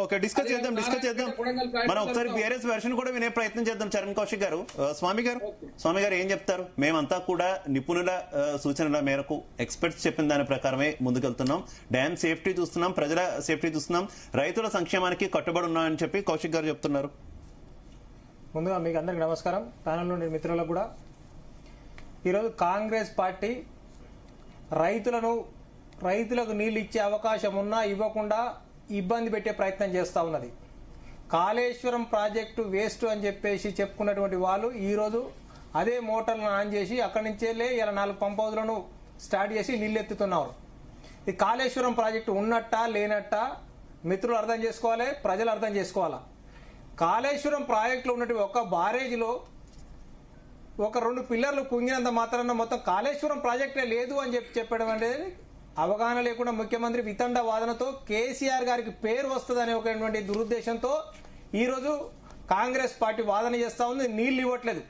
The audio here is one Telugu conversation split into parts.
ఓకే డిస్కస్ చేద్దాం మనం ఒకసారి బీఆర్ఎస్ వెర్షన్ కూడా వినే ప్రయత్నం చేద్దాం. చరణ్ కౌశిక్ గారు, స్వామి గారు ఏం చెప్తారు? మేమంతా కూడా నిపుణుల సూచనల మేరకు ఎక్స్పర్ట్స్ చెప్పిన దాని ప్రకారమే ముందుకెళ్తున్నాం. డ్యామ్ సేఫ్టీ చూస్తున్నాం, ప్రజల సేఫ్టీ చూస్తున్నాం, రైతుల సంక్షేమానికి కట్టుబడి ఉన్నామని చెప్పి కౌశిక్ గారు చెప్తున్నారు. ముందుగా మీకు అందరికి నమస్కారం, ప్యానల్ నుండి మిత్రులకు కూడా. ఈరోజు కాంగ్రెస్ పార్టీ రైతులకు నీళ్లు ఇచ్చే అవకాశం ఉన్నా ఇవ్వకుండా ఇబ్బంది పెట్టే ప్రయత్నం చేస్తూ ఉన్నది. కాళేశ్వరం ప్రాజెక్టు వేస్ట్ అని చెప్పేసి చెప్పుకున్నటువంటి వాళ్ళు ఈరోజు అదే మోటార్లను ఆన్ చేసి అక్కడి నుంచే ఇలా 4 పంప్ హౌజ్లను స్టార్ట్ చేసి నీళ్ళు ఎత్తుతున్నారు. ఈ కాళేశ్వరం ప్రాజెక్టు ఉన్నట్టా లేనట్టా మిత్రులు అర్థం చేసుకోవాలి, ప్రజలు అర్థం చేసుకోవాలా. కాళేశ్వరం ప్రాజెక్టులో ఉన్నటువంటి ఒక బారేజ్లో ఒక 2 పిల్లర్లు కుంగినంత మాత్రాన మొత్తం కాళేశ్వరం ప్రాజెక్టే లేదు అని చెప్పడం అనేది అవగాహన లేకుండా ముఖ్యమంత్రి వితండ వాదనతో కేసీఆర్ గారికి పేరు వస్తుందనే ఒకటువంటి దురుద్దేశంతో ఈరోజు కాంగ్రెస్ పార్టీ వాదన చేస్తా ఉంది. నీళ్లు ఇవ్వట్లేదు.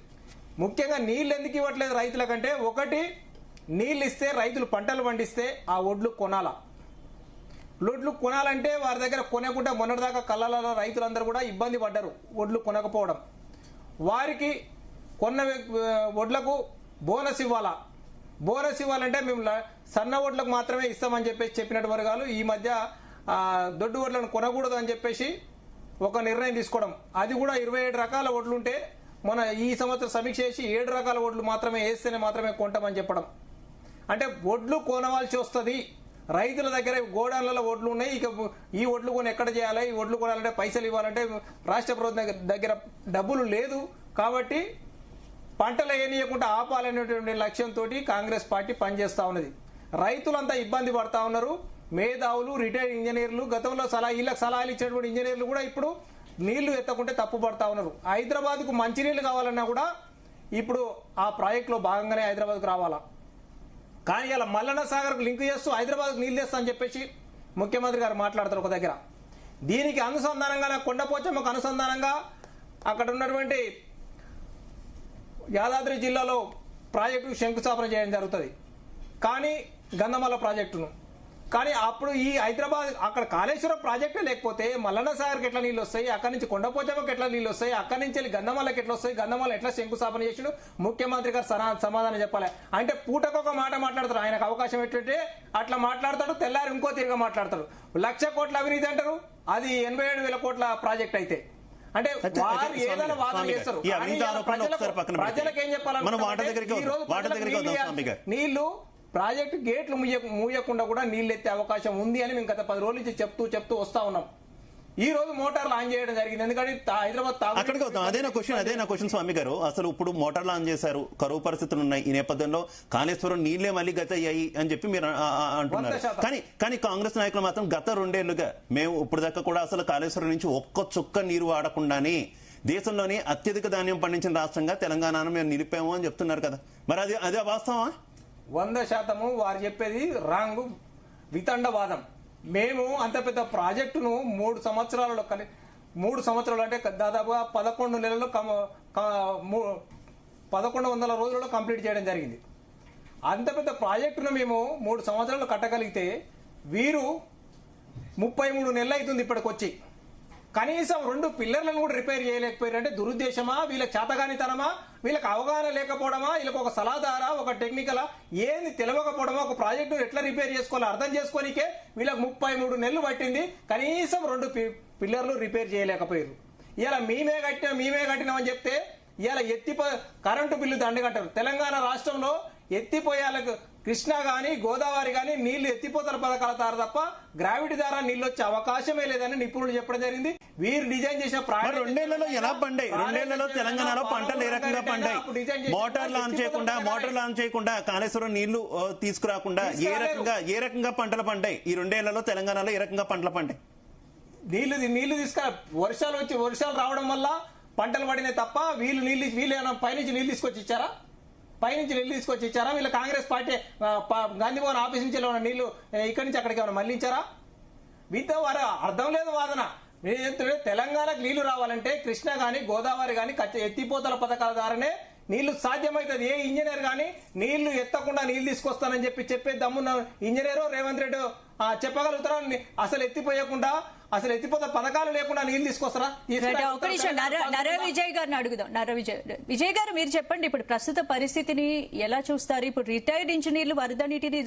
ముఖ్యంగా నీళ్లు ఎందుకు ఇవ్వట్లేదు రైతులకంటే, ఒకటి నీళ్లు ఇస్తే రైతులు పంటలు పండిస్తే ఆ ఒడ్లు కొనాలా. ఒడ్లు కొనాలంటే వారి దగ్గర కొనకుండా మొన్నటిదాకా కళ్ళలలో రైతులందరూ కూడా ఇబ్బంది పడ్డారు ఒడ్లు కొనకపోవడం. వారికి కొన్న ఒడ్లకు బోనస్ ఇవ్వాలా. బోనస్ ఇవ్వాలంటే మేము సన్న ఓట్లకు మాత్రమే ఇస్తామని చెప్పేసి చెప్పినట్టు వర్గాలు ఈ మధ్య దొడ్డు ఓట్లను కొనకూడదు అని చెప్పేసి ఒక నిర్ణయం తీసుకోవడం. అది కూడా 27 రకాల ఓట్లు ఉంటే మన ఈ సంవత్సరం సమీక్ష చేసి 7 రకాల ఓట్లు మాత్రమే వేస్తేనే మాత్రమే కొంటామని చెప్పడం. అంటే ఒడ్లు కొనవలసి వస్తుంది. రైతుల దగ్గర గోడాన్లలో ఒడ్లు ఉన్నాయి, ఇక ఈ ఒడ్లు కొని ఎక్కడ చేయాలి, ఈ ఒడ్లు కొనాలంటే పైసలు ఇవ్వాలంటే రాష్ట్ర ప్రభుత్వం దగ్గర డబ్బులు లేదు. కాబట్టి పంటలు వేయనీయకుండా ఆపాలనేటువంటి లక్ష్యంతో కాంగ్రెస్ పార్టీ పనిచేస్తా ఉన్నది. రైతులంతా ఇబ్బంది పడతా ఉన్నారు. మేధావులు, రిటైర్డ్ ఇంజనీర్లు, గతంలో వీళ్ళకి సలహాలు ఇచ్చినటువంటి ఇంజనీర్లు కూడా ఇప్పుడు నీళ్లు ఎత్తకుంటే తప్పు పడతా ఉన్నారు. హైదరాబాద్కు మంచినీళ్లు కావాలన్నా కూడా ఇప్పుడు ఆ ప్రాజెక్టులో భాగంగానే హైదరాబాద్కు రావాలా. కానీ ఇలా మల్లన్న సాగర్కు లింక్ చేస్తూ హైదరాబాద్కు నీళ్లు తెస్తా అని చెప్పేసి ముఖ్యమంత్రి గారు మాట్లాడతారు ఒక దగ్గర. దీనికి అనుసంధానంగా కొండపోచమ్మకు అనుసంధానంగా అక్కడ ఉన్నటువంటి యాదాద్రి జిల్లాలో ప్రాజెక్టు శంకుస్థాపన చేయడం జరుగుతుంది. కానీ గంధమల్ల ప్రాజెక్టును కానీ అప్పుడు ఈ హైదరాబాద్ అక్కడ కాళేశ్వరం ప్రాజెక్టే లేకపోతే మల్లన్న సాగర్కి ఎట్లా నీళ్ళు వస్తాయి, అక్కడి నుంచి కొండపోచమ్మకి ఎట్లా నీళ్ళు వస్తాయి, అక్కడి నుంచి వెళ్ళి గంధమల్లకి ఎట్లా వస్తాయి, గంధమల్ల ఎట్లా శంకుస్థాపన చేసిడు ముఖ్యమంత్రి గారు సమాధానం చెప్పాలి. అంటే పూటకొక మాట మాట్లాడతారు. ఆయనకు అవకాశం ఏంటంటే అట్లా మాట్లాడతాడు, తెల్లారి ఇంకో తిరిగి మాట్లాడతాడు. 1,00,000 కోట్ల అవినీతి అంటారు, అది 87,000 కోట్ల ప్రాజెక్ట్ అయితే. అంటే వారు ఏదైనా వాదన చేస్తారు. ప్రజలకు ఏం చెప్పాలి, నీళ్లు ప్రాజెక్టు గేట్లు మూయకుండా కూడా నీళ్లు ఎత్తే అవకాశం ఉంది అని మేము గత 10 రోజుల నుంచి చెప్తూ వస్తా ఉన్నాం. ఈ రోజు మోటార్లు ఆన్ చేయడం జరిగింది. ఎందుకంటే హైదరాబాద్ అక్కడికి వద్దాం. అదే నా క్వశ్చన్ స్వామి గారు. అసలు ఇప్పుడు మోటార్లు ఆన్ చేశారు, కరువు పరిస్థితులు ఉన్నాయి. ఈ నేపథ్యంలో కాళేశ్వరం నీళ్లే మళ్ళీ గత అయ్యాయి అని చెప్పి మీరు అంటున్నారు. కానీ కాంగ్రెస్ నాయకులు మాత్రం గత 2 ఏళ్లుగా మేము ఇప్పుడు దాకా కూడా అసలు కాళేశ్వరం నుంచి ఒక్క చుక్క నీరు వాడకుండానే దేశంలోనే అత్యధిక ధాన్యం పండించిన రాష్ట్రంగా తెలంగాణను మేము నిలిపాము అని చెప్తున్నారు కదా. మరి అదే వాస్తవమా? 100% వారు చెప్పేది రాంగ్, వితండవాదం. మేము అంత పెద్ద ప్రాజెక్టును 3 సంవత్సరాలలో 3 సంవత్సరాలు అంటే దాదాపుగా 11 నెలల్లో 1100 రోజులలో కంప్లీట్ చేయడం జరిగింది. అంత పెద్ద ప్రాజెక్టును మేము 3 సంవత్సరాలు కట్టగలిగితే వీరు 33 నెలలు అవుతుంది ఇప్పటికొచ్చి. కనీసం 2 పిల్లర్లను కూడా రిపేర్ చేయలేకపోయారు. అంటే దురుద్దేశమా, వీళ్ళకి చేతగానితనమా, వీళ్ళకి అవగాహన లేకపోవడమా, వీళ్ళకి ఒక సలహాదారా, ఒక టెక్నికలా, ఏది తెలియకపోవడమా, ఒక ప్రాజెక్టు ఎట్లా రిపేర్ చేసుకోవాలో అర్థం చేసుకోనికే వీళ్ళకి 33 నెలలు పట్టింది. కనీసం 2 పిల్లర్లు రిపేర్ చేయలేకపోయారు. ఇలా మేమే కట్టినామని చెప్తే ఇలా కరెంటు బిల్లు దండగట్టారు. తెలంగాణ రాష్ట్రంలో ఎత్తిపోయాలకు కృష్ణా గాని గోదావరి గాని నీళ్లు ఎత్తిపోతల పథకాల ద్వారా తప్ప గ్రావిటీ ద్వారా నీళ్లు వచ్చే అవకాశమే లేదని నిపుణులు చెప్పడం జరిగింది. వీరు డిజైన్ చేసిన 2 ఏళ్లలో ఎలా పండాయి? 2 ఏళ్లలో తెలంగాణలో పంటలు ఏ రకంగా పండాయి? మోటార్లు ఆన్ చేయకుండా కాళేశ్వరం నీళ్లు తీసుకురాకుండా ఏ రకంగా పంటలు పండాయి? ఈ 2 ఏళ్లలో తెలంగాణలో ఏ రకంగా పంటలు పండాయి? నీళ్లు వర్షాలు రావడం వల్ల పంటలు పడినాయి తప్ప వీళ్ళు పైనుంచి నీళ్లు తీసుకొచ్చి ఇచ్చారా? వీళ్ళు కాంగ్రెస్ పార్టీ గాంధీభవన్ ఆఫీస్ నుంచి నీళ్లు ఇక్కడి నుంచి అక్కడికి ఏమైనా మళ్లించారా? వీటితో వారు అర్థం లేదు వాదన. తెలంగాణకు నీళ్లు రావాలంటే కృష్ణ గాని గోదావరి గాని ఎత్తిపోతల పథకాల ద్వారానే నీళ్లు సాధ్యమవుతుంది. ఏ ఇంజనీర్ కానీ నీళ్లు ఎత్తకుండా నీళ్లు తీసుకొస్తానని చెప్పే దమ్మున్న ఇంజనీరో రేవంత్ రెడ్డి చెప్పగలుగుతారా? అసలు ఎత్తిపోయకుండా, అసలు ఎత్తిపోతే పథకాలు లేకుండా నీళ్లు తీసుకొస్తారా? ఒక నిమిషం నర విజయ్ గారిని అడుగుదాం. విజయ్ గారు మీరు చెప్పండి, ఇప్పుడు ప్రస్తుత పరిస్థితిని ఎలా చూస్తారు? ఇప్పుడు రిటైర్డ్ ఇంజనీర్లు వరద నీటిని